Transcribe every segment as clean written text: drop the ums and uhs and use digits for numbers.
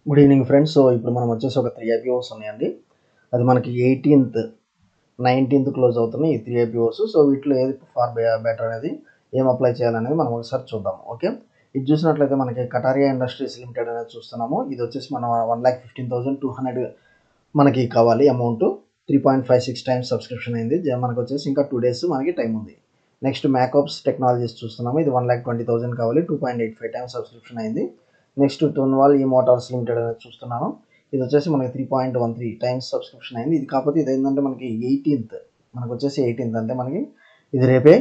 Good evening friends. So ఇప్పుడు మనం వచ్చేసి ఒక 3 ఐపీఓస్ ఉన్నాయండి. అది మనకి 18th, 19th క్లోజ్ అవుతున్నాయి ఈ 3 ఐపీఓస్. సో వీటిలో ఏది ఫార్ బెటర్ అనేది ఏం అప్లై చేయాలనేది మనం ఒకసారి చూద్దాం. ఓకే, ఇది చూసినట్లయితే మనకి కటారియా ఇండస్ట్రీస్ లిమిటెడ్ అనేది చూస్తున్నాము. ఇది వచ్చేసి మనం 1,15,200 మనకి కావాలి అమౌంట్. 3.56 టైమ్స్ సబ్స్క్రిప్షన్ అయింది. మనకు వచ్చేసి ఇంకా 2 days మనకి టైం ఉంది. నెక్స్ట్ మ్యాకోప్స్ టెక్నాలజీస్ చూస్తున్నాము. ఇది 1,20,000 కావాలి. 2.85 టైమ్స్ సబ్స్క్రిప్షన్ అయింది. నెక్స్ట్ టోన్వాల్ ఈ మోటార్స్ లిమిటెడ్ అనేది చూస్తున్నాను. ఇది వచ్చేసి మనకి 3.13 టైమ్స్ సబ్స్క్రిప్షన్ అయింది. ఇది కాకపోతే ఇది ఏంటంటే మనకి 18th, మనకు వచ్చేసి 18th అంటే మనకి ఇది రేపే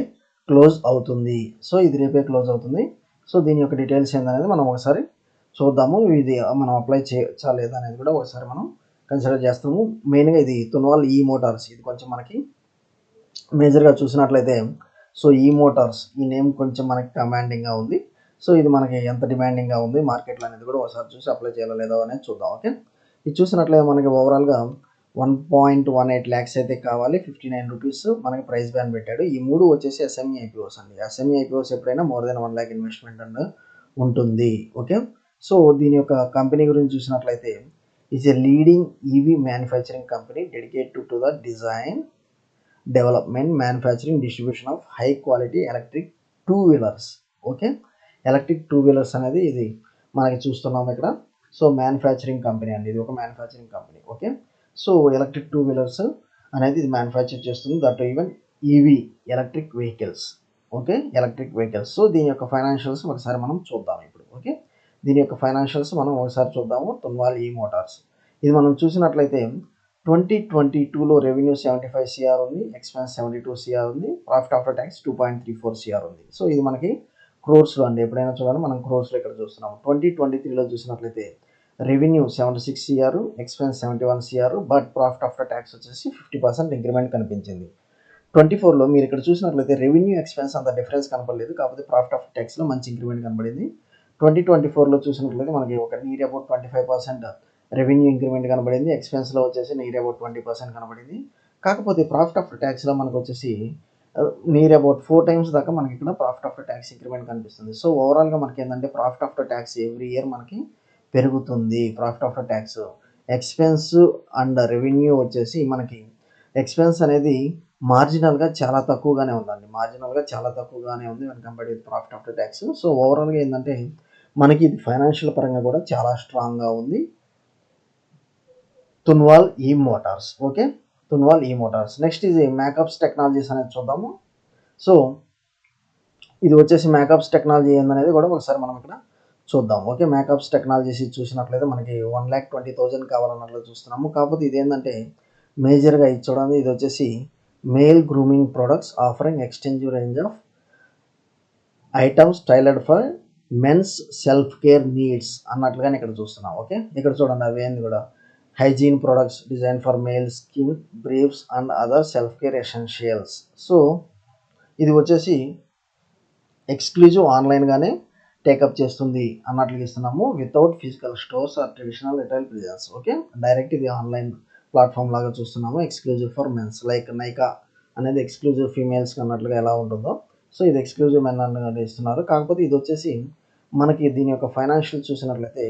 క్లోజ్ అవుతుంది. సో ఇది రేపే క్లోజ్ అవుతుంది. సో దీని యొక్క డీటెయిల్స్ ఏందనేది మనం ఒకసారి చూద్దాము. ఇది మనం అప్లై చేయొచ్చా లేదా అనేది కూడా ఒకసారి మనం కన్సిడర్ చేస్తాము. మెయిన్గా ఇది తున్వాల్ ఈ మోటార్స్, ఇది కొంచెం మనకి మేజర్గా చూసినట్లయితే సో ఈ మోటార్స్ ఈ నేమ్ కొంచెం మనకి కమాండింగ్గా ఉంది. సో ఇది మనకి ఎంత డిమాండింగ్గా ఉంది మార్కెట్లో అనేది కూడా ఒకసారి చూసి అప్లై చేయాలో లేదో అనేది చూద్దాం. ఓకే, ఇది చూసినట్లయితే మనకి ఓవరాల్గా 1.18 lakhs అయితే కావాలి. 59 రూపీస్ మనకి ప్రైస్ బ్యాన్ పెట్టాడు. ఈ మూడు వచ్చేసి ఎస్ఎంఈ ఐపీఓస్ అండి. ఎస్ఎంఈ ఐపీఓస్ ఎప్పుడైనా more than 1 lakh investment and ఉంటుంది. ఓకే, సో దీని యొక్క కంపెనీ గురించి చూసినట్లయితే is a leading EV manufacturing company dedicated to the design, development, manufacturing, distribution of high quality electric 2-wheelers. Okay, electric 2-wheelers అనేది ఇది మనకి చూస్తున్నాం ఇక్కడ. సో మ్యానుఫ్యాక్చరింగ్ కంపెనీ అండి, ఇది ఒక manufacturing company. Okay, so electric 2-wheelers అనేది ఇది మ్యానుఫ్యాక్చర్ చేస్తుంది, that even EV electric vehicles. Okay, electric vehicles. So దీని యొక్క ఫైనాన్షియల్స్ ఒకసారి మనం చూద్దాం ఇప్పుడు. ఓకే, దీని యొక్క ఫైనాన్షియల్స్ మనం ఒకసారి చూద్దాము. తున్వాల్ ఈ మోటార్స్ ఇది మనం చూసినట్లయితే 2022లో రెవెన్యూ 75 CR ఉంది, ఎక్స్పెన్స్ 72 CR ఉంది, ప్రాఫిట్ ఆఫ్టర్ ట్యాక్స్ 2.34 CR ఉంది. సో ఇది మనకి క్రోర్స్లో అండి. ఎప్పుడైనా చూడాలి మనం క్రోర్స్లో ఇక్కడ చూస్తున్నాము. 2023లో చూసినట్లయితే revenue 76 CR, expense 71 CR, but profit after tax వచ్చేసి 50% ఇంక్రిమెంట్ కనిపించింది. 24లో మీరు ఇక్కడ చూసినట్లయితే రెవెన్యూ ఎక్స్పెన్స్ అంత డిఫరెన్స్ కనపడలేదు, కాకపోతే ప్రాఫిట్ ఆఫ్టర్ ట్యాక్స్లో మంచి ఇంక్రిమెంట్ కనబడింది. 2024లో చూసినట్లయితే మనకి ఒక నియర్ అబౌట్ 25% రెవెన్యూ ఇంక్రిమెంట్ కనబడింది. ఎక్స్పెన్స్లో వచ్చేసి నియర్ అబౌట్ 20% కనబడింది. కాకపోతే ప్రాఫిట్ ఆఫ్టర్ ట్యాక్స్లో మనకు వచ్చేసి నియర్ అబౌట్ 4 times దాకా మనకి ఇక్కడ ప్రాఫిట్ ఆఫ్టర్ ట్యాక్స్ ఇంక్రిమెంట్ కనిపిస్తుంది. సో ఓవరాల్గా మనకి ఏంటంటే profit after tax every year మనకి పెరుగుతుంది. Profit after tax expense and revenue వచ్చేసి మనకి ఎక్స్పెన్స్ అనేది మార్జినల్గా చాలా తక్కువగానే ఉందండి. మార్జినల్గా చాలా తక్కువగానే ఉంది when compared with profit after tax. So ఓవరాల్గా ఏంటంటే మనకి ఇది ఫైనాన్షియల్ పరంగా కూడా చాలా స్ట్రాంగ్గా ఉంది తున్వాల్ ఈ మోటార్స్. ఓకే, తున్వాల్ ఈ మోటార్స్. నెక్స్ట్ ఇది మ్యాకప్స్ టెక్నాలజీస్ అనేది చూద్దాము. సో ఇది వచ్చేసి మ్యాకప్స్ టెక్నాలజీ ఏందనేది కూడా ఒకసారి మనం ఇక్కడ చూద్దాం. ఓకే, మ్యాకప్స్ టెక్నాలజీస్ చూసినట్లయితే మనకి 1,20,000 కావాలన్నట్లు చూస్తున్నాము. కాకపోతే ఇది ఏంటంటే మేజర్గా ఇది చూడండి, ఇది వచ్చేసి male grooming products offering extensive range of items tailored for men's self care needs అన్నట్లుగానే ఇక్కడ చూస్తున్నాం. ఓకే, ఇక్కడ చూడండి అవి ఏంది కూడా hygiene products design for male skin briefs and other self care essentials. So ఇది వచ్చేసి ఎక్స్క్లూజివ్ ఆన్లైన్గానే టేకప్ చేస్తుంది అన్నట్లుగా ఇస్తున్నాము, without physical stores or traditional retail presence. Okay, direct ఇది ఆన్లైన్ ప్లాట్ఫామ్ లాగా చూస్తున్నాము. Exclusive for men's like Nykaa అనేది ఎక్స్క్లూజివ్ ఫీమేల్స్కి అన్నట్లుగా ఎలా ఉంటుందో, సో ఇది ఎక్స్క్లూజివ్ మెన్ అన్నట్టు ఇస్తున్నారు. కాకపోతే ఇది వచ్చేసి మనకి దీని యొక్క ఫైనాన్షియల్ చూసినట్లయితే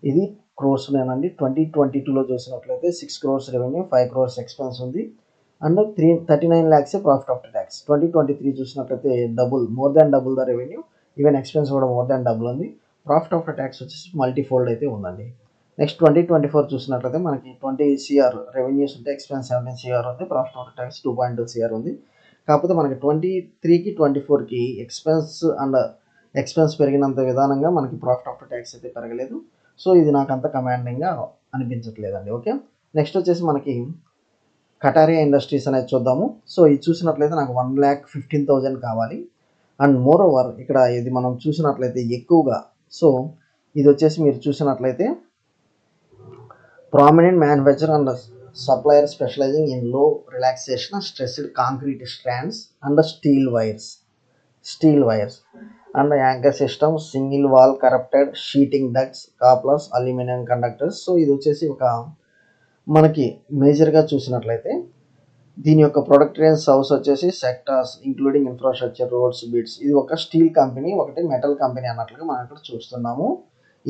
ఇది క్రోర్స్లోనండి. 2022లో చూసినట్లయితే 6 crores రెవెన్యూ, 5 crores ఎక్స్పెన్స్ ఉంది and 39 lakhs profit after tax. 2023 చూసినట్లయితే more than double the revenue, even expense కూడా మోర్ దాన్ డబుల్ ఉంది. ప్రాఫిట్ ఆఫ్టర్ ట్యాక్స్ వచ్చేసి మల్టీఫోల్డ్ అయితే ఉందండి. నెక్స్ట్ 2024 చూసినట్లయితే మనకి 20 CR రెవెన్యూస్ ఉంటే ఎక్స్పెన్స్ 17 CR ఉంది, ప్రాఫిట్ ఆఫ్టర్ ట్యాక్స్ 2.2 CR ఉంది. కాకపోతే మనకి 23కి 24కి ఎక్స్పెన్స్ పెరిగినంత విధానంగా మనకి ప్రాఫిట్ ఆఫ్టర్ ట్యాక్స్ అయితే పెరగలేదు. సో ఇది నాకు అంత కమాండింగ్గా అనిపించట్లేదండి. ఓకే, నెక్స్ట్ వచ్చేసి మనకి కటారియా ఇండస్ట్రీస్ అనేది చూద్దాము. సో ఇది చూసినట్లయితే నాకు 1,15,000 కావాలి. అండ్ మోర్ ఓవర్ ఇక్కడ ఇది మనం చూసినట్లయితే ఎక్కువగా, సో ఇది వచ్చేసి మీరు చూసినట్లయితే prominent manufacture and supplier specializing in low relaxation stressed concrete strands and steel wires and anchor systems, single wall corrupted sheeting ducts, couplers, aluminium conductors. So ఇది వచ్చేసి ఒక మనకి మేజర్గా చూసినట్లయితే దీని యొక్క ప్రొడక్ట్ రేంజ్ హౌస్ వచ్చేసి sectors including infrastructure, roads, bids. ఇది ఒక స్టీల్ కంపెనీ, ఒకటి మెటల్ కంపెనీ అన్నట్లుగా మనం ఇక్కడ చూస్తున్నాము.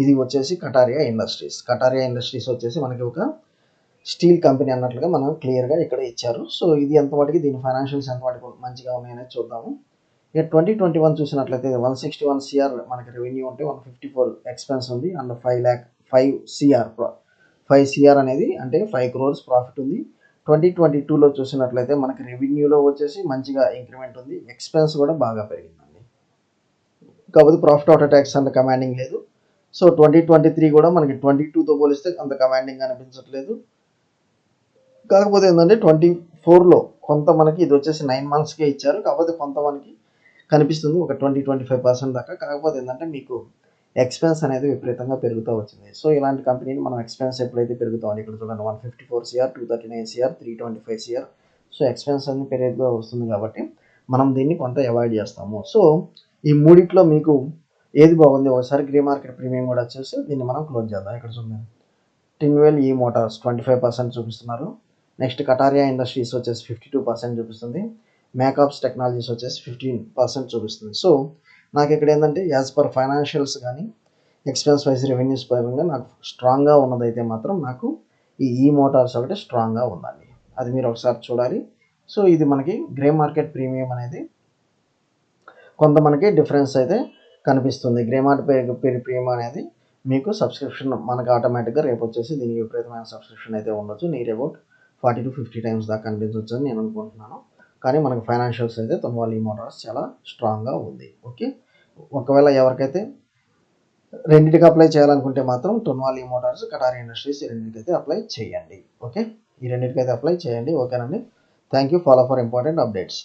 ఇది వచ్చేసి కటారియా ఇండస్ట్రీస్. కటారియా ఇండస్ట్రీస్ వచ్చేసి మనకి ఒక స్టీల్ కంపెనీ అన్నట్లుగా మనం క్లియర్గా ఇక్కడ ఇచ్చారు. సో ఇది ఎంత మటుకి దీని ఫైనాన్షియల్స్ ఎంత మటుకు మంచిగా ఉన్నాయనేది చూద్దాము. ఇక 2021 చూసినట్లయితే 161 సిఆర్ మనకి రెవెన్యూ ఉంటే 154 ఎక్స్పెన్స్ ఉంది అండ్ 5 సిఆర్ అనేది అంటే 5 crores ప్రాఫిట్ ఉంది. 2022లో చూసినట్లయితే మనకి రెవెన్యూలో వచ్చేసి మంచిగా ఇంక్రిమెంట్ ఉంది, ఎక్స్పెన్స్ కూడా బాగా పెరిగిందండి. కాకపోతే ప్రాఫిట్ ఆఫ్టర్ ట్యాక్స్ అంత కమాండింగ్ లేదు. సో 2023 కూడా మనకి 22తో పోలిస్తే అంత కమాండింగ్ అనిపించట్లేదు. కాకపోతే ఏంటంటే 24లో కొంత మనకి ఇది వచ్చేసి 9 monthsకే ఇచ్చారు, కాకపోతే కొంత మనకి కనిపిస్తుంది ఒక 20-25% దాకా. కాకపోతే ఏంటంటే మీకు ఎక్స్పెన్స్ అనేది విపరీతంగా పెరుగుతూ వచ్చింది. సో ఇలాంటి కంపెనీని మనం ఎక్స్పెన్స్ ఎప్పుడైతే పెరుగుతామని ఇక్కడ చూడండి 154 CR, 239 CR, 325 CR. So expense అనేది పెరుగుతూ వస్తుంది కాబట్టి మనం దీన్ని కొంత అవాయిడ్ చేస్తాము. సో ఈ మూడిట్లో మీకు ఏది బాగుంది ఒకసారి గ్రే మార్కెట్ ప్రీమియం కూడా వచ్చేసి దీన్ని మనం క్లోజ్ చేద్దాం. ఇక్కడ చూడండి టిన్వెల్ ఈ మోటార్స్ 25% చూపిస్తున్నారు. నెక్స్ట్ కటారియా ఇండస్ట్రీస్ వచ్చేసి 52% చూపిస్తుంది. మేకాప్స్ టెక్నాలజీస్ వచ్చేసి 15% చూపిస్తుంది. సో నాకు ఇక్కడ ఏంటంటే యాజ్ పర్ ఫైనాన్షియల్స్ కానీ ఎక్స్పెన్స్ వైజ్ రెవెన్యూస్ పరంగా నాకు స్ట్రాంగ్గా ఉన్నదైతే మాత్రం నాకు ఈ మోటార్స్ ఒకటి స్ట్రాంగ్గా ఉందండి. అది మీరు ఒకసారి చూడాలి. సో ఇది మనకి గ్రే మార్కెట్ ప్రీమియం అనేది కొంత మనకి డిఫరెన్స్ అయితే కనిపిస్తుంది. గ్రే మార్కెట్ ప్రీమియం అనేది మీకు సబ్స్క్రిప్షన్ మనకు ఆటోమేటిక్గా రేపు వచ్చేసి దీనికి విపరీతమైన సబ్స్క్రిప్షన్ అయితే ఉండొచ్చు, నియర్ అబౌట్ 40-50 times దాకా కనిపించవచ్చు అని నేను అనుకుంటున్నాను. కానీ మనకు ఫైనాన్షియల్స్ అయితే తొన్వాలి మోటార్స్ చాలా స్ట్రాంగ్గా ఉంది. ఓకే, ఒకవేళ ఎవరికైతే రెండింటికి అప్లై చేయాలనుకుంటే మాత్రం తొన్వాలి మోటార్స్, కటారియా ఇండస్ట్రీస్ ఈ రెండింటికైతే అప్లై చేయండి. ఓకే, ఈ రెండింటికైతే అప్లై చేయండి. ఓకేనండి, thank you. Follow for important updates.